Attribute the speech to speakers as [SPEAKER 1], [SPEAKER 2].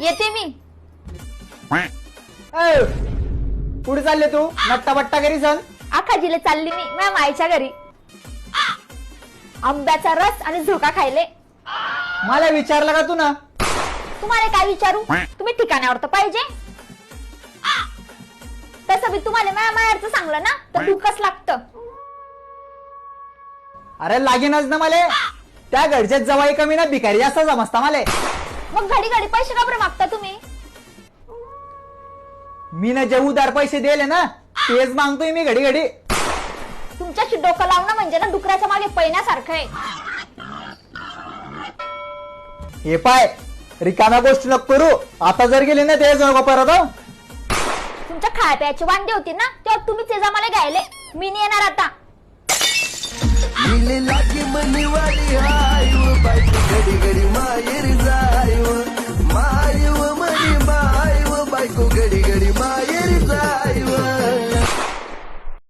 [SPEAKER 1] येते मी.
[SPEAKER 2] कुठे चालले तू? नट्टा बट्टा घरी सण
[SPEAKER 1] आखाजीला चालली मी माझ्या माईच्या घरी. आंब्याचा रस आणि झोका खायले.
[SPEAKER 2] मला विचारलं का तू ना?
[SPEAKER 1] तुम्हाला काय विचारू? तुम्ही ठिकाणावर तर पाहिजे. तसं मी तुम्हाला माझ्या माहेरचं सांगलं ना तर दुःखच लागतं.
[SPEAKER 2] अरे लागेनच ना मला. त्या घरच्या जवाई कमी ना भिकारी जास्त समजता मला.
[SPEAKER 1] मग घडी घडी पैसे का बरं मागता तुम्ही?
[SPEAKER 2] मी ना जे उदार पैसे दिले ना तेच मागतोय मी घडी घडी.
[SPEAKER 1] तुमच्याशी डोकं लावणं म्हणजे ना डुकराच्या मागे पैण्यासारखं आहे.
[SPEAKER 2] हे पाय रिकाम्या गोष्टी नको करू. आता जर गेले ना तेच नको परत.
[SPEAKER 1] तुमच्या खाया प्यायची वांदे होती ना तेव्हा तुम्हीच ये जा मला घ्यायले. मी नाही येणार आता.
[SPEAKER 3] लागी मनीवाली हाय बायको घडी घडी माहेर जाय माय मनी माय बायको घडी घडी माय